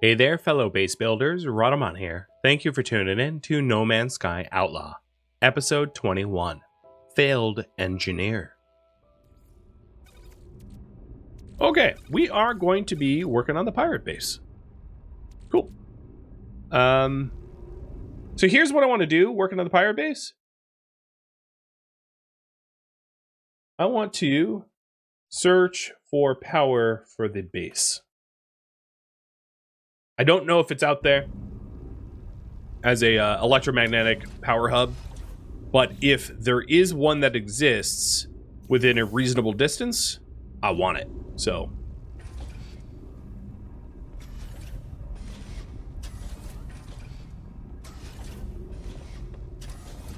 Hey there, fellow base builders, Rhadamant here. Thank you for tuning in to No Man's Sky Outlaw, Episode 21, Failed Engineer. Okay, we are going to be working on the pirate base. Cool. So here's what I want to do, working on the pirate base. I want to search for power for the base. I don't know if it's out there as a electromagnetic power hub, but if there is one that exists within a reasonable distance, I want it. So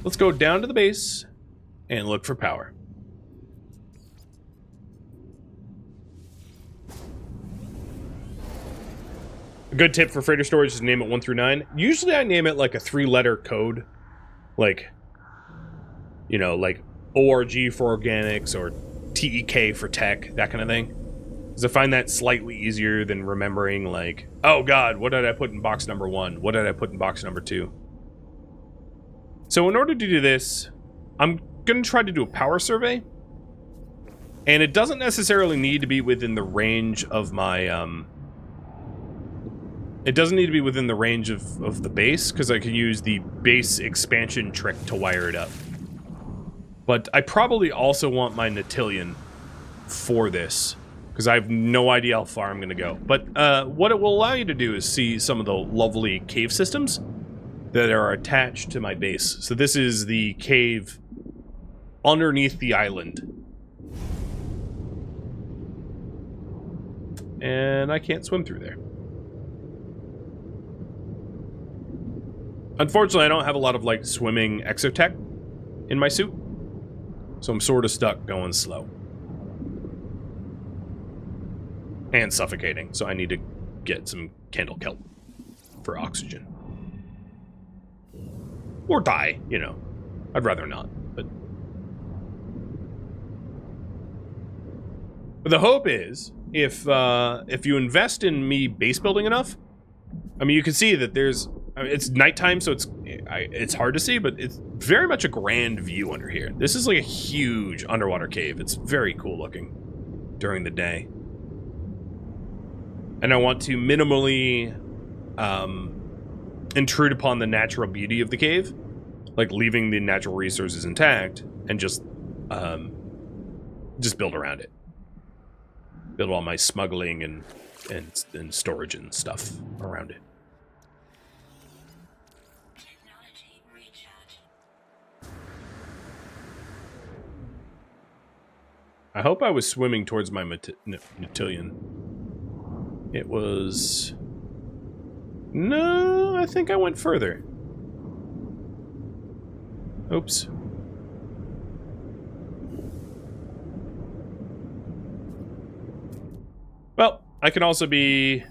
let's go down to the base and look for power. A good tip for freighter storage is name it 1 through 9. Usually I name it like a 3-letter code. Like, you know, like ORG for organics or TEK for tech, that kind of thing. Because I find that slightly easier than remembering like, oh god, what did I put in box number 1? What did I put in box number 2? So in order to do this, I'm going to try to do a power survey. And it doesn't necessarily need to be within the range of my... It doesn't need to be within the range of the base, because I can use the base expansion trick to wire it up. But I probably also want my Natillion for this, because I have no idea how far I'm going to go. But what it will allow you to do is see some of the lovely cave systems that are attached to my base. So this is the cave underneath the island. And I can't swim through there. Unfortunately, I don't have a lot of, like, swimming exotech in my suit, so I'm sort of stuck going slow. And suffocating, so I need to get some candle kelp for oxygen. Or die, you know. I'd rather not, but... the hope is, if you invest in me base building enough, I mean, you can see that there's... I mean, it's nighttime, so it's hard to see, but it's very much a grand view under here. This is like a huge underwater cave. It's very cool looking during the day. And I want to minimally intrude upon the natural beauty of the cave, like leaving the natural resources intact and just build around it. Build all my smuggling and storage and stuff around it. I hope I was swimming towards my Natillion. It was... No, I think I went further. Oops. Well, I can also be...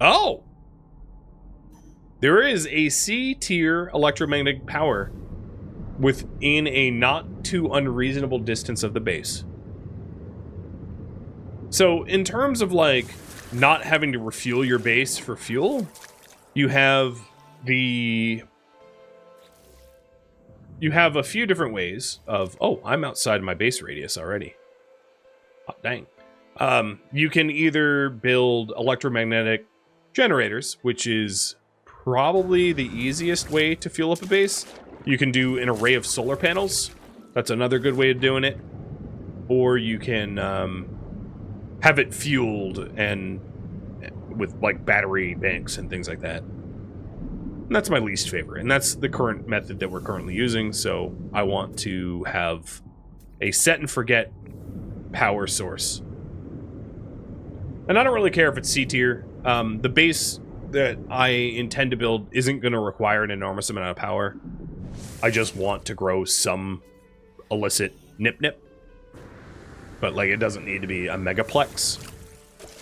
Oh! There is a C-tier electromagnetic power within a not too unreasonable distance of the base. So, in terms of, like, not having to refuel your base for fuel, you have a few different ways of... Oh, I'm outside my base radius already. Hot dang. You can either build electromagnetic generators, which is probably the easiest way to fuel up a base. You can do an array of solar panels. That's another good way of doing it. Or you can... have it fueled and with like battery banks and things like that. And that's my least favorite, and that's the current method that we're currently using. So I want to have a set and forget power source. And I don't really care if it's C tier. The base that I intend to build isn't going to require an enormous amount of power. I just want to grow some illicit nip-nip. But, like, it doesn't need to be a megaplex.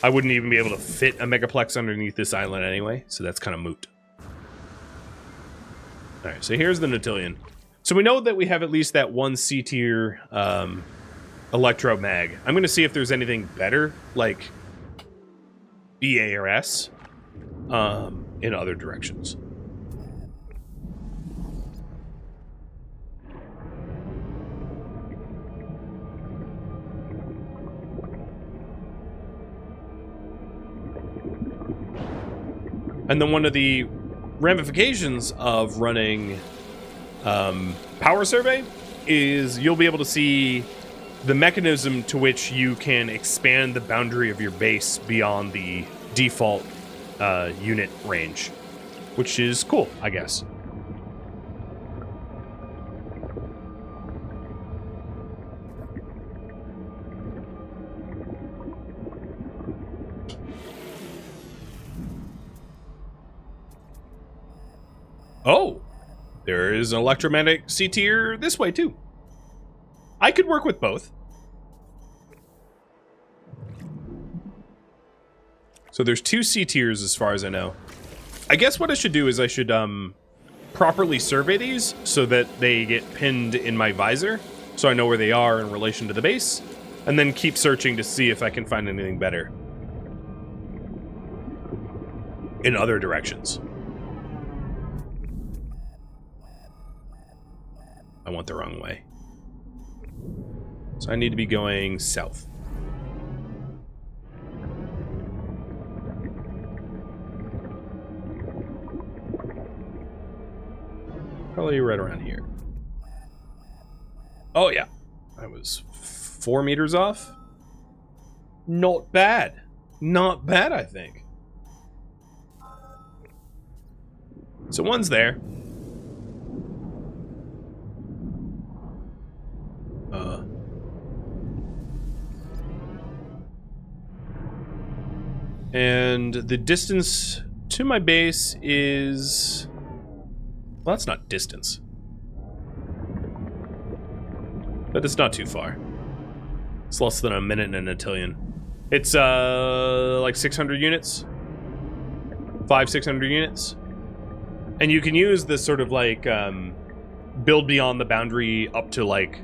I wouldn't even be able to fit a megaplex underneath this island anyway, so that's kind of moot. Alright, so here's the Natillion. So we know that we have at least that one C-tier electro mag. I'm going to see if there's anything better, like BA or S. in other directions. And then one of the ramifications of running power survey is you'll be able to see the mechanism to which you can expand the boundary of your base beyond the default unit range, which is cool, I guess. Oh, there is an electromagnetic C tier this way too. I could work with both. So there's 2 C tiers as far as I know. I guess what I should do is I should properly survey these so that they get pinned in my visor so I know where they are in relation to the base, and then keep searching to see if I can find anything better in other directions. I went the wrong way. So I need to be going south. Probably right around here. Oh yeah, I was 4 meters off. Not bad. Not bad, I think. So one's there. And the distance to my base is... Well, that's not distance. But it's not too far. It's less than a minute and a tillion. It's like 600 units. 500-600 units. And you can use this sort of like build beyond the boundary up to like,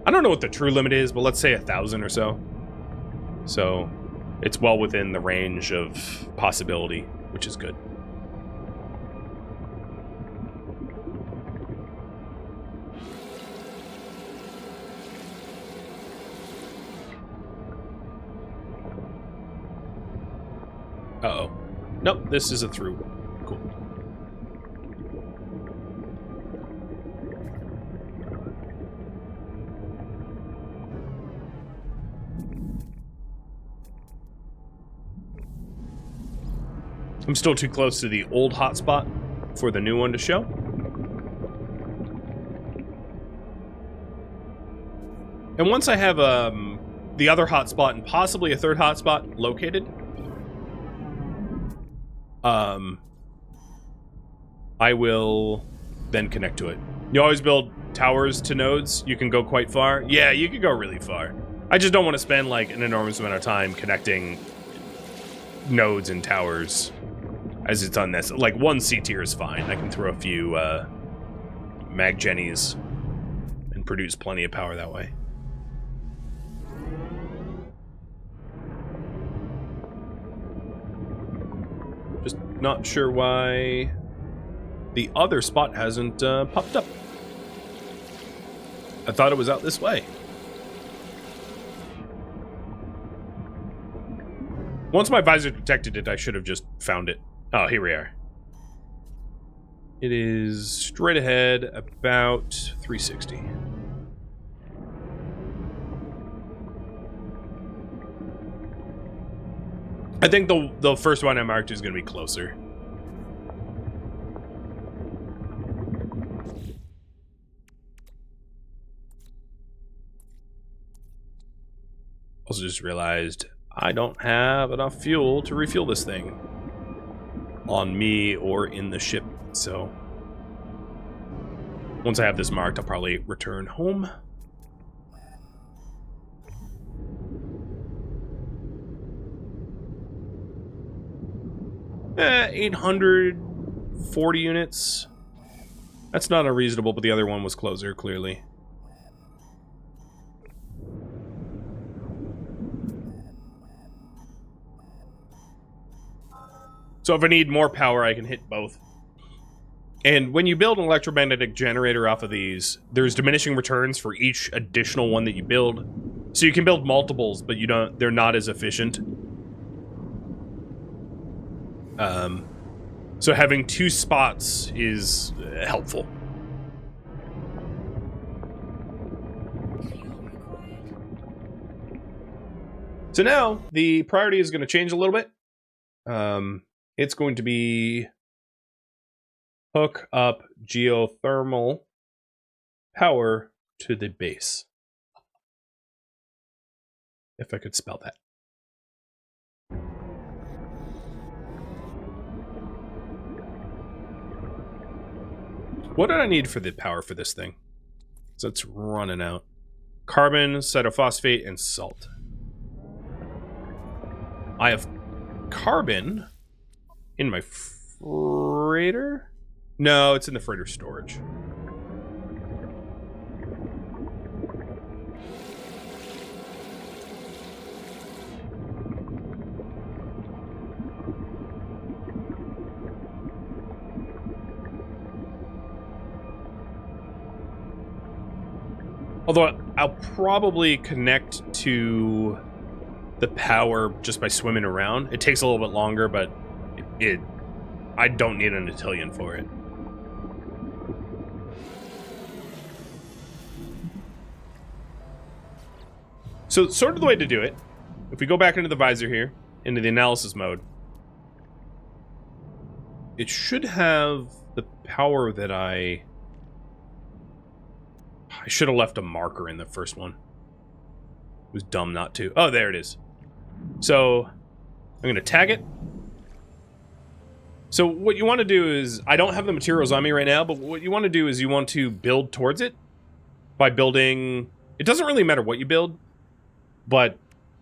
I don't know what the true limit is, but let's say 1,000 or so. So it's well within the range of possibility, which is good. Uh-oh. Nope, this is a through. Cool. I'm still too close to the old hotspot for the new one to show. And once I have the other hotspot and possibly a third hotspot located, I will then connect to it. You always build towers to nodes. You can go quite far. Yeah, you can go really far. I just don't want to spend like an enormous amount of time connecting nodes and towers, as it's unnecessary. Like 1 C tier is fine. I can throw a few mag jennies and produce plenty of power that way. Just not sure why the other spot hasn't popped up. I thought it was out this way. Once my visor detected it, I should have just found it. Oh, here we are. It is straight ahead, about 360. I think the first one I marked is going to be closer. Also just realized I don't have enough fuel to refuel this thing on me or in the ship, so once I have this marked, I'll probably return home. Eh, 840 units. That's not unreasonable, but the other one was closer, clearly. So if I need more power, I can hit both. And when you build an electromagnetic generator off of these, there's diminishing returns for each additional one that you build. So you can build multiples, but they're not as efficient. So having 2 spots is helpful. So now the priority is going to change a little bit. It's going to be hook up geothermal power to the base. If I could spell that. What did I need for the power for this thing? So it's running out. Carbon, cytophosphate, and salt. I have carbon in my freighter? No, it's in the freighter storage. Although I'll probably connect to the power just by swimming around. It takes a little bit longer, but I don't need an Attillion for it. So sort of the way to do it, if we go back into the visor here, into the analysis mode, it should have the power that I should have left a marker in the first one. It was dumb not to. Oh, there it is. So I'm going to tag it. So what you want to do is, I don't have the materials on me right now, but what you want to do is you want to build towards it by building. It doesn't really matter what you build, but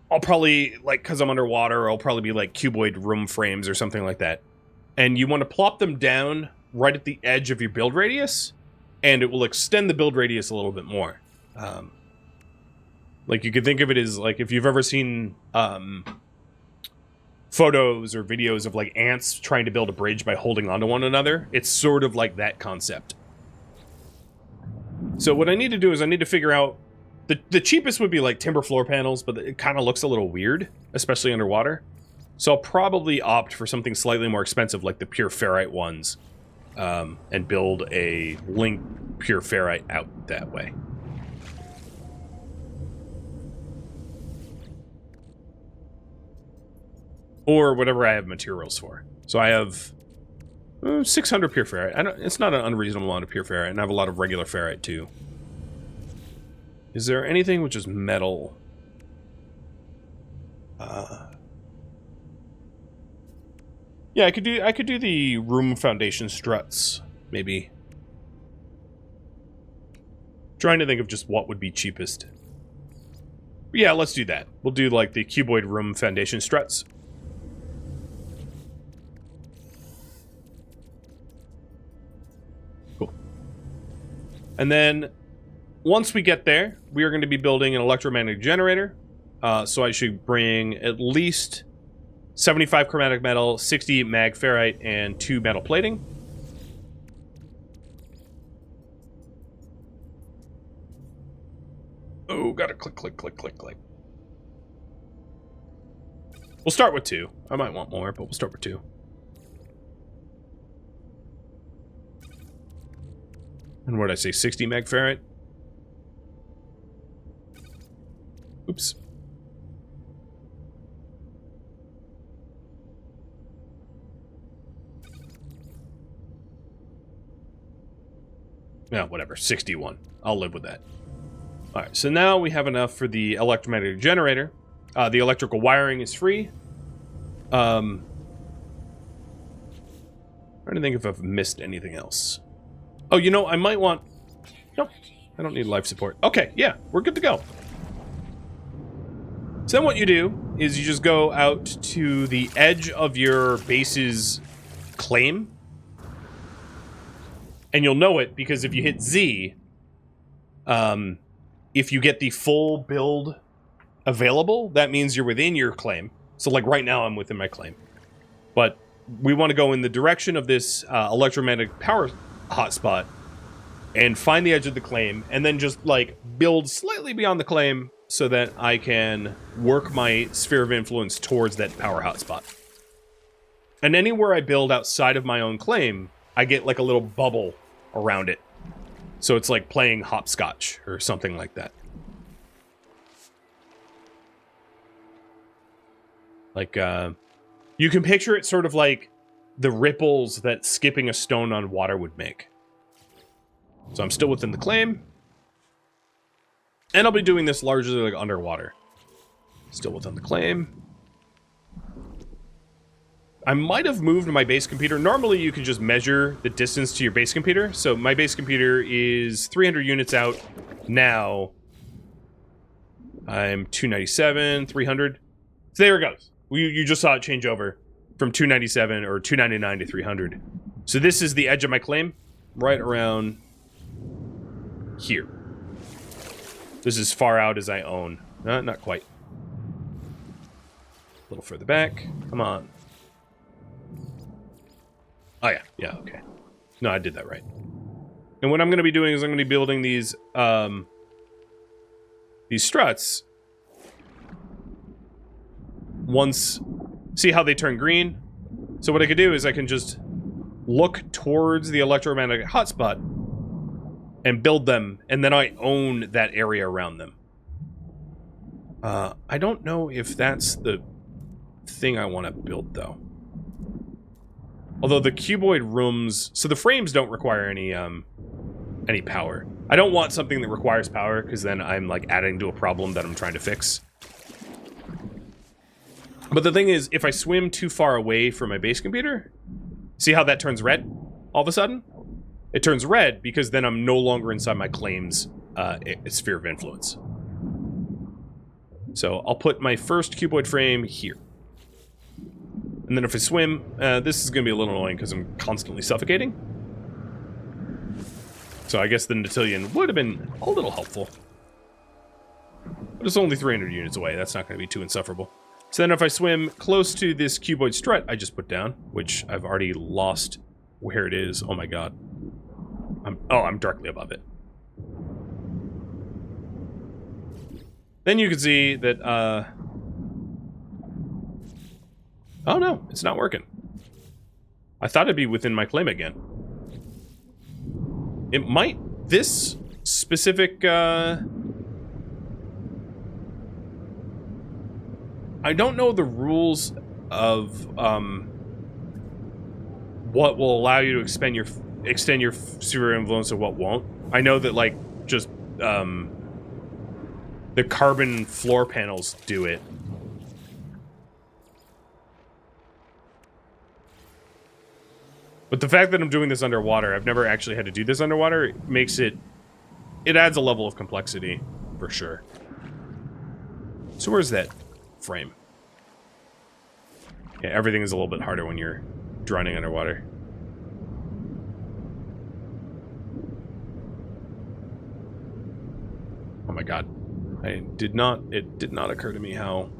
I'll probably, like, because I'm underwater, I'll probably be like cuboid room frames or something like that. And you want to plop them down right at the edge of your build radius, and it will extend the build radius a little bit more. Like, you could think of it as, like, if you've ever seen photos or videos of, like, ants trying to build a bridge by holding onto one another, it's sort of like that concept. So what I need to do is I need to figure out, the cheapest would be, like, timber floor panels, but it kind of looks a little weird, especially underwater. So I'll probably opt for something slightly more expensive, like the pure ferrite ones, and build a link pure ferrite out that way. Or whatever I have materials for. So I have 600 pure ferrite. It's not an unreasonable amount of pure ferrite, and I have a lot of regular ferrite too. Is there anything which is metal? Yeah, I could do the room foundation struts, maybe. Trying to think of just what would be cheapest. But yeah, let's do that. We'll do like the cuboid room foundation struts. Cool. And then once we get there, we are going to be building an electromagnetic generator. So I should bring at least 75 chromatic metal, 60 mag ferrite, and 2 metal plating. Oh, gotta click. We'll start with 2. I might want more, but we'll start with 2. And what did I say, 60 mag ferrite? Oops. Yeah, whatever, 61. I'll live with that. Alright, so now we have enough for the electromagnetic generator. The electrical wiring is free. Trying to think if I've missed anything else. Oh, you know, I might want... Nope, I don't need life support. Okay, yeah, we're good to go. So then what you do is you just go out to the edge of your base's claim. And you'll know it because if you hit Z, if you get the full build available, that means you're within your claim. So like right now I'm within my claim. But we want to go in the direction of this electromagnetic power hotspot and find the edge of the claim, and then just, like, build slightly beyond the claim so that I can work my sphere of influence towards that power hotspot. And anywhere I build outside of my own claim, I get, like, a little bubble around it. So it's like playing hopscotch or something like that. Like, you can picture it sort of like the ripples that skipping a stone on water would make. So I'm still within the claim. And I'll be doing this largely like underwater. Still within the claim. I might have moved my base computer. Normally you can just measure the distance to your base computer. So my base computer is 300 units out now. I'm 297, 300. So there it goes. You just saw it change over from 297 or 299 to 300. So this is the edge of my claim, right around here. This is as far out as I own. Not quite. A little further back. Come on. Oh yeah, yeah, okay. No, I did that right. And what I'm going to be doing is I'm going to be building these struts. Once, see how they turn green? So what I could do is I can just look towards the electromagnetic hotspot and build them, and then I own that area around them. I don't know if that's the thing I want to build, though. Although the cuboid rooms, so the frames don't require any power. I don't want something that requires power, because then I'm like adding to a problem that I'm trying to fix. But the thing is, if I swim too far away from my base computer, see how that turns red all of a sudden? It turns red because then I'm no longer inside my claim's sphere of influence. So I'll put my first cuboid frame here. And then if I swim, this is going to be a little annoying because I'm constantly suffocating. So I guess the Natillion would have been a little helpful. But it's only 300 units away. That's not going to be too insufferable. So then if I swim close to this cuboid strut I just put down, which I've already lost where it is. Oh my god. I'm directly above it. Then you can see that, oh no, it's not working. I thought it'd be within my claim again. It might, this specific, I don't know the rules of, what will allow you to extend your sphere of influence and what won't. I know that, like, just, the carbon floor panels do it. But the fact that I'm doing this underwater, I've never actually had to do this underwater, makes it... It adds a level of complexity, for sure. So where's that frame? Yeah, everything is a little bit harder when you're drowning underwater. Oh my god. It did not occur to me how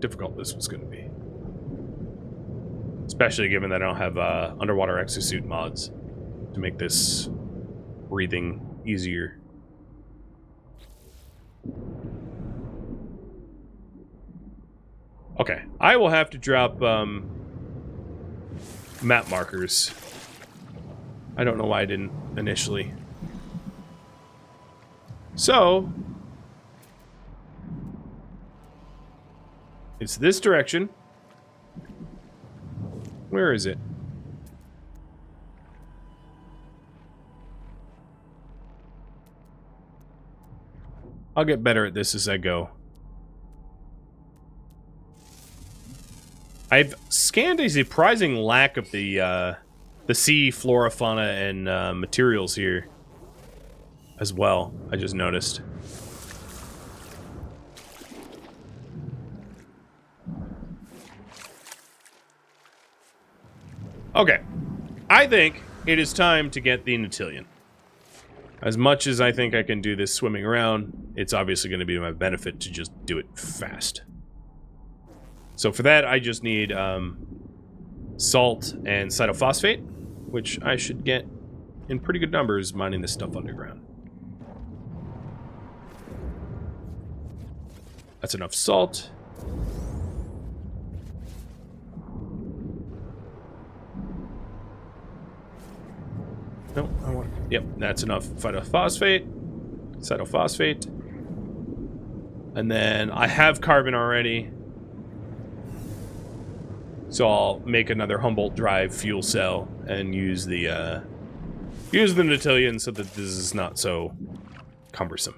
difficult this was going to be. Especially given that I don't have underwater exosuit mods to make this breathing easier. Okay, I will have to drop map markers. I don't know why I didn't initially. So, it's this direction. Where is it? I'll get better at this as I go. I've scanned a surprising lack of the sea flora, fauna, and materials here as well. I just noticed. Okay, I think it is time to get the Natillion. As much as I think I can do this swimming around, it's obviously going to be to my benefit to just do it fast. So for that, I just need salt and cytophosphate, which I should get in pretty good numbers mining this stuff underground. That's enough salt. No, I want. Yep, that's enough cytophosphate. And then I have carbon already. So I'll make another Humboldt drive fuel cell and use the Natillion so that this is not so cumbersome.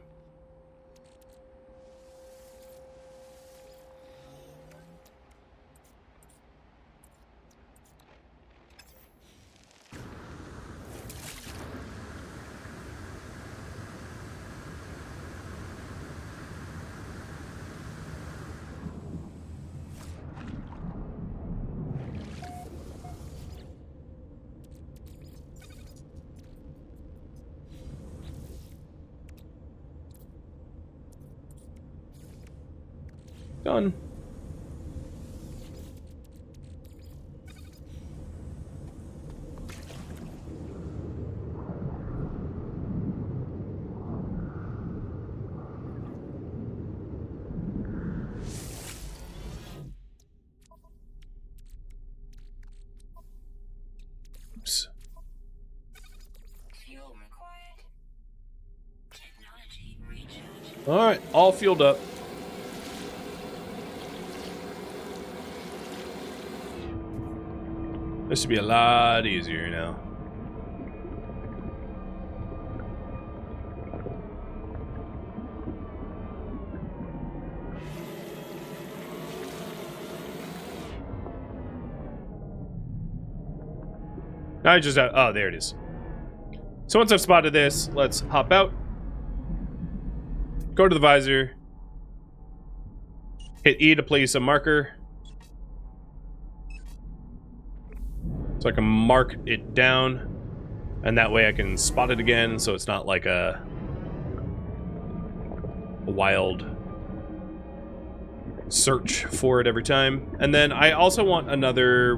Done. Oops. Fuel required. Technology recharge. All right, all fueled up. This should be a lot easier now. I just oh, there it is. So once I've spotted this, let's hop out. Go to the visor. Hit E to place a marker. So I can mark it down, and that way I can spot it again, so it's not like a wild search for it every time. And then I also want another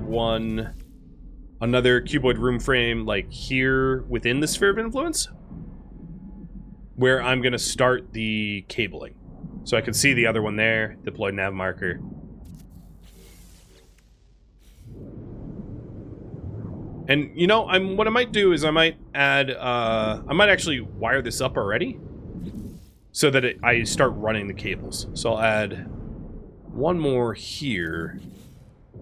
cuboid room frame, like here within the sphere of influence, where I'm gonna start the cabling. So I can see the other one there, deploy nav marker. And, you know, what I might do is I might add, I might actually wire this up already so that I start running the cables. So I'll add one more here,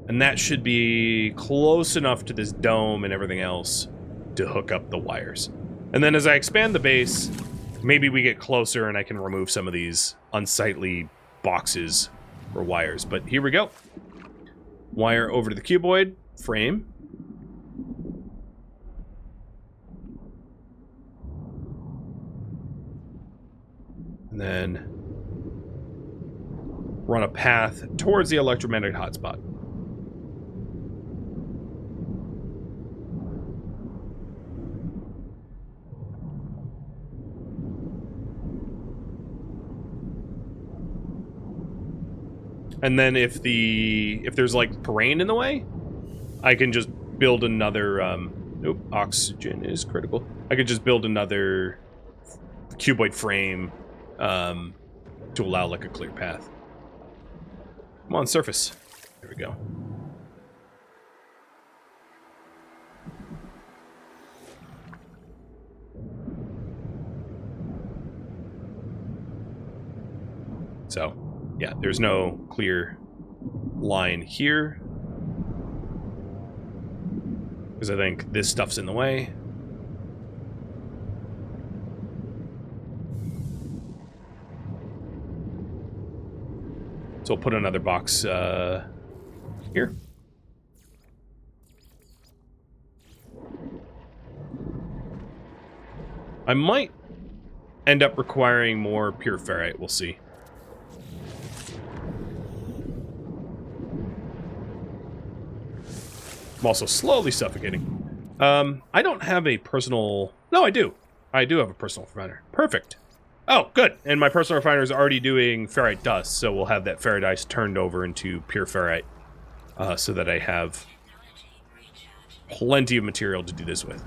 and that should be close enough to this dome and everything else to hook up the wires. And then as I expand the base, maybe we get closer and I can remove some of these unsightly boxes or wires. But here we go. Wire over to the cuboid frame. And then run a path towards the electromagnetic hotspot. And then if there's like terrain in the way, I can just build another nope, oxygen is critical. I could just build another cuboid frame to allow like a clear path. Come on, surface. There we go. So, yeah, there's no clear line here, because I think this stuff's in the way. So I'll put another box here. I might end up requiring more pure ferrite, we'll see. I'm also slowly suffocating. I don't have a personal... No, I do. I do have a personal refiner. Perfect. Oh, good. And my personal refiner is already doing ferrite dust, so we'll have that ferrite ice turned over into pure ferrite, so that I have plenty of material to do this with.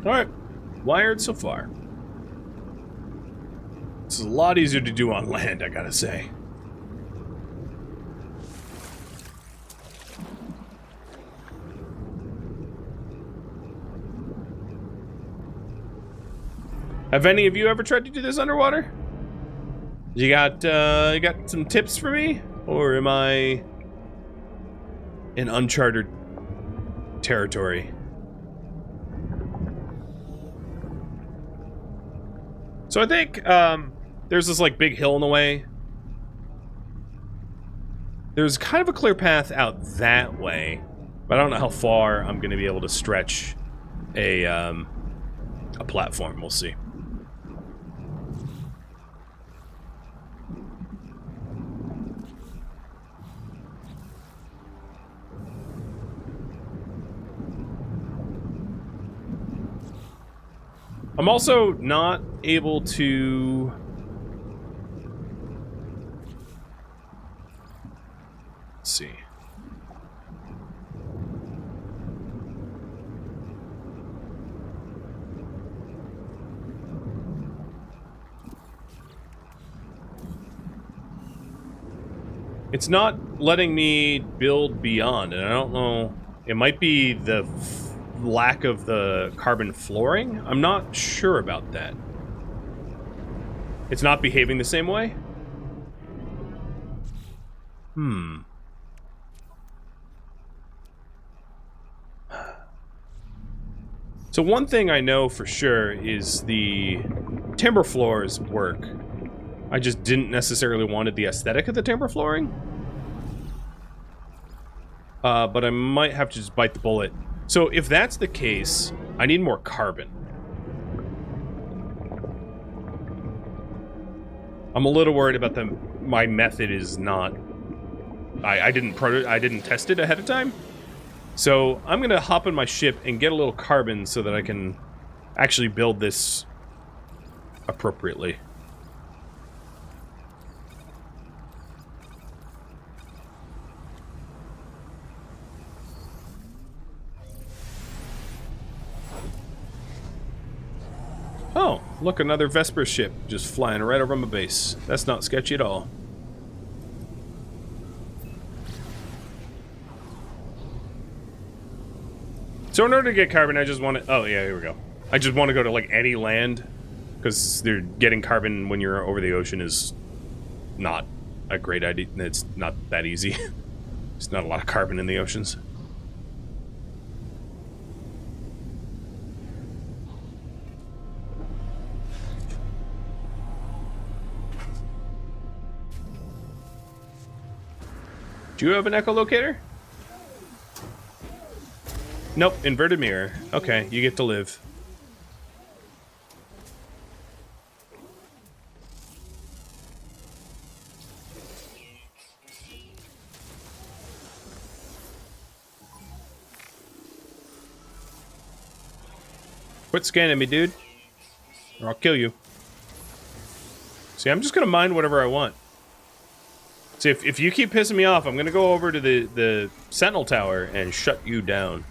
Alright, wired so far. It's a lot easier to do on land, I gotta say. Have any of you ever tried to do this underwater? You got some tips for me? Or am I in uncharted territory? So I think there's this like big hill in the way. There's kind of a clear path out that way, but I don't know how far I'm going to be able to stretch a platform. We'll see. I'm also not able to... Let's see. It's not letting me build beyond, and I don't know... It might be the lack of the carbon flooring? I'm not sure about that. It's not behaving the same way? So one thing I know for sure is the timber floors work. I just didn't necessarily wanted the aesthetic of the timber flooring. But I might have to just bite the bullet. So if that's the case, I need more carbon. I'm a little worried about my method is not... I didn't test it ahead of time. So I'm gonna hop in my ship and get a little carbon so that I can actually build this appropriately. Oh, look, another Vesper ship just flying right over my base. That's not sketchy at all. So in order to get carbon, I just want to... Oh, yeah, here we go. I just want to go to, like, any land, because they're getting carbon when you're over the ocean is not a great idea. It's not that easy. There's not a lot of carbon in the oceans. Do you have an echolocator? Nope, inverted mirror. Okay, you get to live. Quit scanning me, dude. Or I'll kill you. See, I'm just gonna mine whatever I want. See, if you keep pissing me off, I'm gonna go over to the Sentinel Tower and shut you down.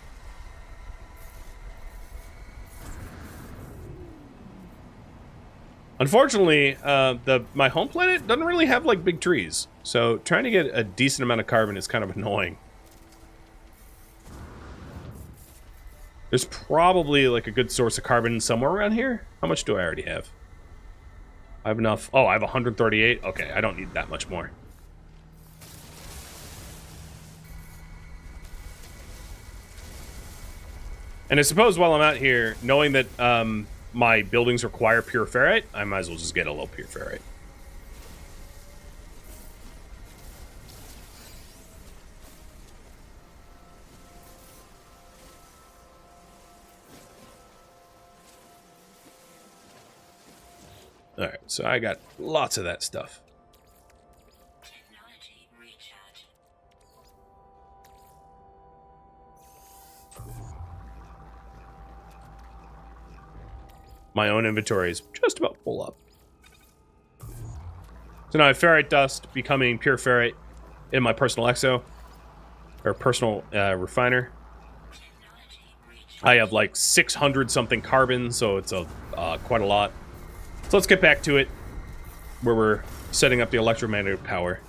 Unfortunately, my home planet doesn't really have, like, big trees. So trying to get a decent amount of carbon is kind of annoying. There's probably, like, a good source of carbon somewhere around here. How much do I already have? I have enough. Oh, I have 138. Okay, I don't need that much more. And I suppose while I'm out here, knowing that my buildings require pure ferrite, I might as well just get a low pure ferrite. Alright, so I got lots of that stuff. Technology recharge. My own inventory is just about full up. So now I have ferrite dust becoming pure ferrite in my personal exo, or personal refiner. I have like 600 something carbon, so it's quite a lot. So let's get back to it, where we're setting up the electromagnetic power.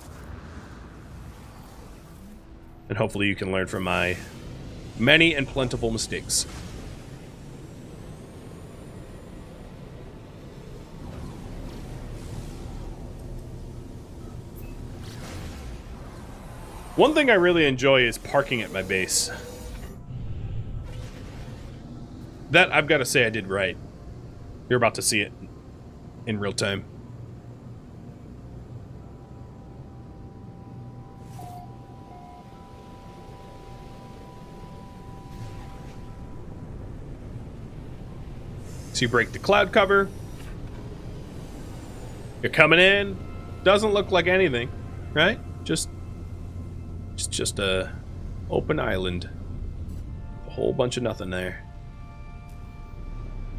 And hopefully you can learn from my many and plentiful mistakes. One thing I really enjoy is parking at my base. That, I've got to say, I did right. You're about to see it in real time. So you break the cloud cover. You're coming in. Doesn't look like anything, right? Just a open island. A whole bunch of nothing there.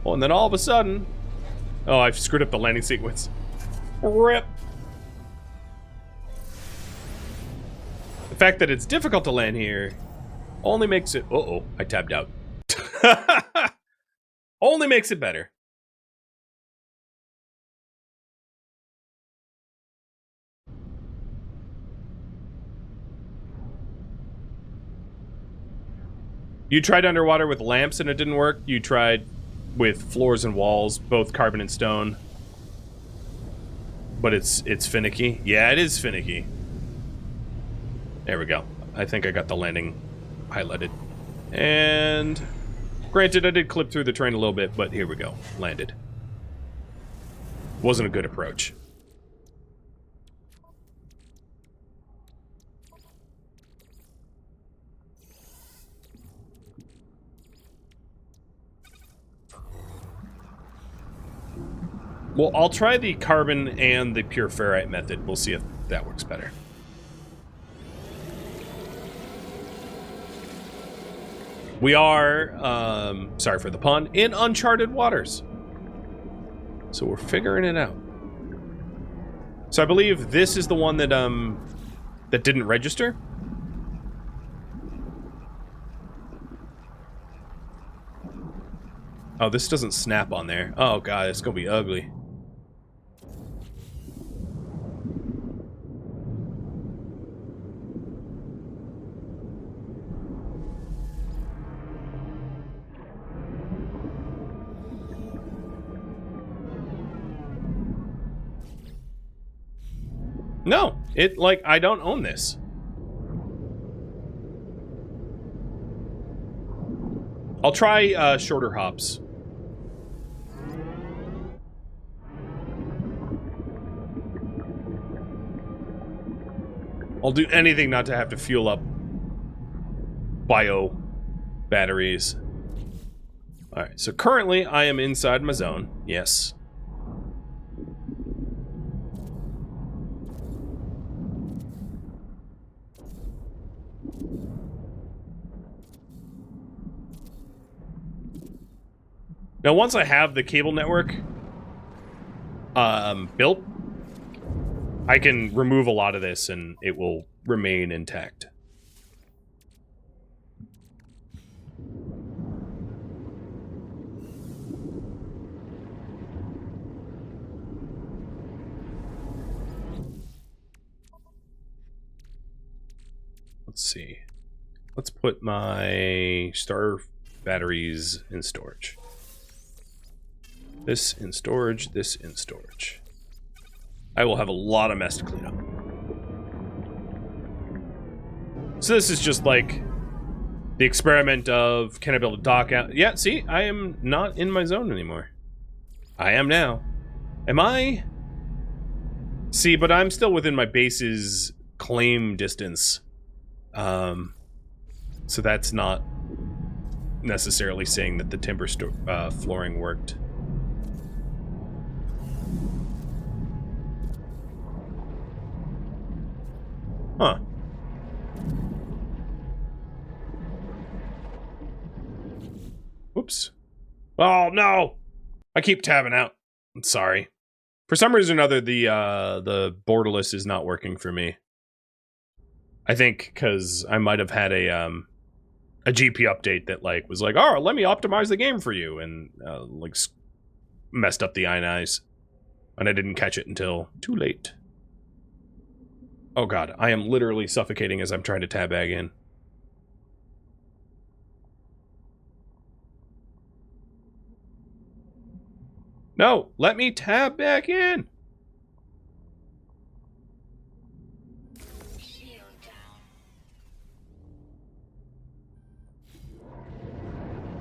Oh, and then all of a sudden... Oh, I've screwed up the landing sequence. RIP! The fact that it's difficult to land here only makes it... Uh-oh, I tabbed out. Only makes it better. You tried underwater with lamps and it didn't work. You tried with floors and walls, both carbon and stone. But it's finicky. Yeah, it is finicky. There we go. I think I got the landing highlighted. And granted, I did clip through the terrain a little bit, but here we go. Landed. Wasn't a good approach. Well, I'll try the carbon and the pure ferrite method. We'll see if that works better. We are, sorry for the pun, in uncharted waters. So we're figuring it out. So I believe this is the one that, that didn't register. Oh, this doesn't snap on there. Oh god, it's gonna be ugly. No, it, like, I don't own this. I'll try, shorter hops. I'll do anything not to have to fuel up bio batteries. Alright, so currently I am inside my zone. Yes. Now, once I have the cable network built, I can remove a lot of this and it will remain intact. Let's see. Let's put my star batteries in storage. This in storage, this in storage. I will have a lot of mess to clean up. So this is just like the experiment of, can I build a dock out? Yeah, see, I am not in my zone anymore. I am now. Am I? See, but I'm still within my base's claim distance. So that's not necessarily saying that the timber flooring worked. Huh. Oops. Oh, no! I keep tabbing out. I'm sorry. For some reason or other, the borderless is not working for me. I think because I might have had a GP update that like was like, oh, let me optimize the game for you, and like messed up the eyes, and I didn't catch it until too late. Oh god, I am literally suffocating as I'm trying to tab back in. No, let me tab back in.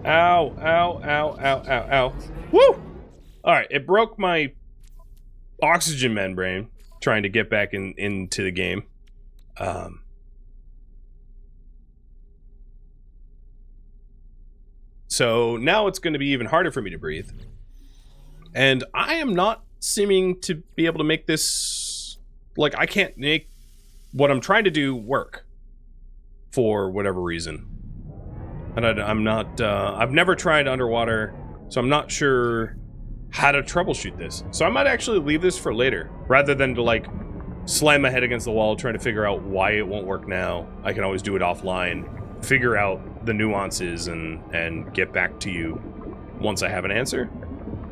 Ow, ow, ow, ow, ow, ow. Woo! Alright, it broke my oxygen membrane trying to get back into the game. So now it's going to be even harder for me to breathe. And I am not seeming to be able to make this... Like, I can't make what I'm trying to do work. For whatever reason. And I'm not... I've never tried underwater, so I'm not sure how to troubleshoot this. So I might actually leave this for later. Rather than to, like, slam my head against the wall trying to figure out why it won't work now. I can always do it offline. Figure out the nuances and get back to you once I have an answer.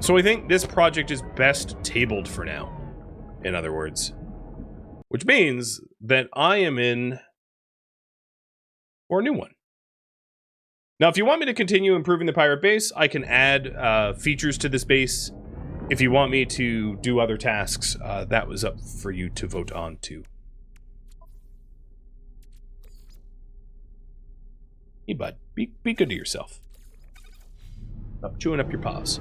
So I think this project is best tabled for now, in other words. Which means that I am in for a new one. Now, if you want me to continue improving the pirate base, I can add features to this base. If you want me to do other tasks, that was up for you to vote on too. Hey, bud, be good to yourself. Stop chewing up your paws.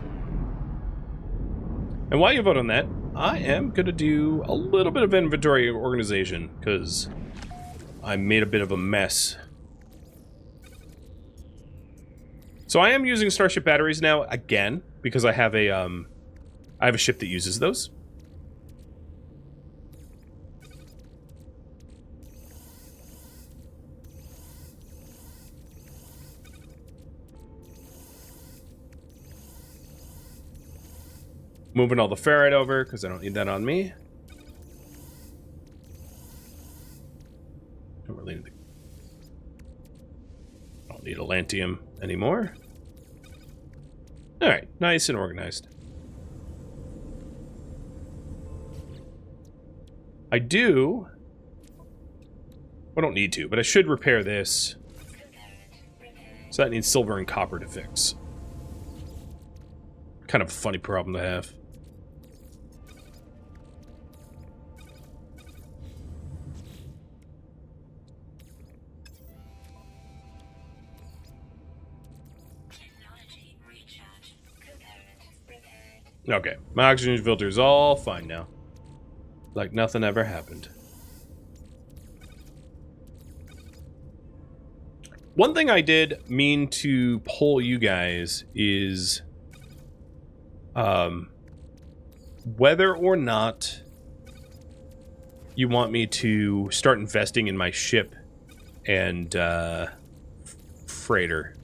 And while you vote on that, I am going to do a little bit of inventory organization, because I made a bit of a mess. So I am using Starship batteries now, again, because I have a ship that uses those. Moving all the ferrite over, because I don't need that on me. Don't really need I don't need Atlantium anymore. Alright, nice and organized. I do... I don't need to, but I should repair this. So that needs silver and copper to fix. Kind of a funny problem to have. Okay, my oxygen filter is all fine now. Like nothing ever happened. One thing I did mean to poll you guys is whether or not you want me to start investing in my ship and freighter.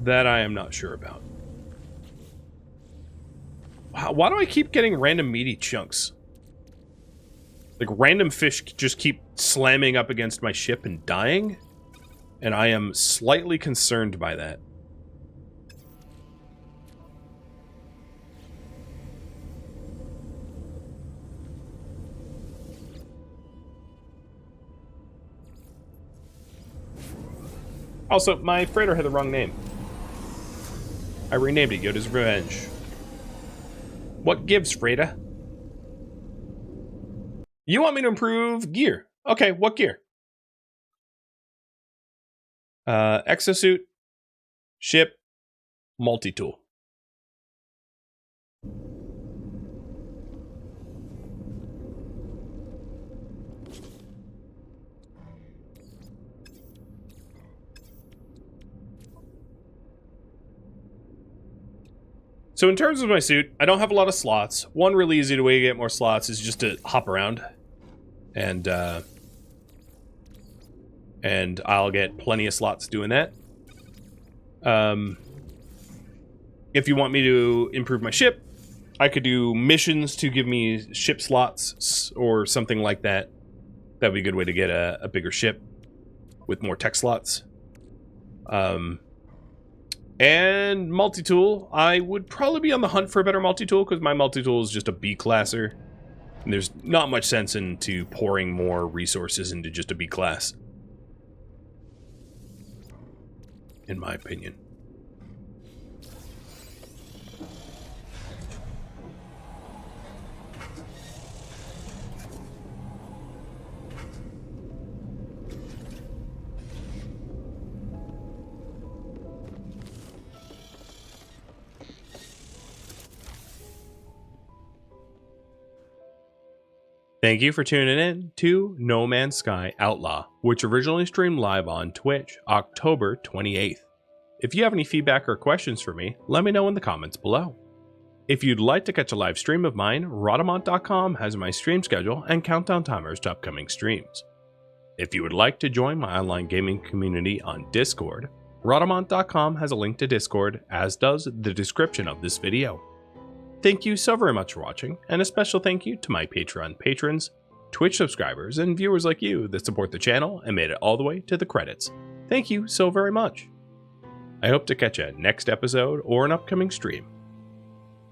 That I am not sure about. Wow, why do I keep getting random meaty chunks? Like, random fish just keep slamming up against my ship and dying? And I am slightly concerned by that. Also, my freighter had the wrong name. I renamed it Yoda's Revenge. What gives, freighter? You want me to improve gear? Okay, what gear? Exosuit, ship, multi-tool. So in terms of my suit, I don't have a lot of slots. One really easy way to get more slots is just to hop around. And I'll get plenty of slots doing that. If you want me to improve my ship, I could do missions to give me ship slots or something like that. That'd be a good way to get a bigger ship with more tech slots. And multi-tool, I would probably be on the hunt for a better multi-tool because my multi-tool is just a B-classer. And there's not much sense into pouring more resources into just a B-class, in my opinion. Thank you for tuning in to No Man's Sky Outlaw, which originally streamed live on Twitch, October 28th. If you have any feedback or questions for me, let me know in the comments below. If you'd like to catch a live stream of mine, Rhadamant.com has my stream schedule and countdown timers to upcoming streams. If you would like to join my online gaming community on Discord, Rhadamant.com has a link to Discord, as does the description of this video. Thank you so very much for watching, and a special thank you to my Patreon patrons, Twitch subscribers, and viewers like you that support the channel and made it all the way to the credits. Thank you so very much. I hope to catch you next episode or an upcoming stream.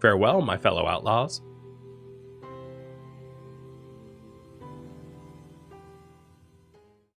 Farewell, my fellow outlaws,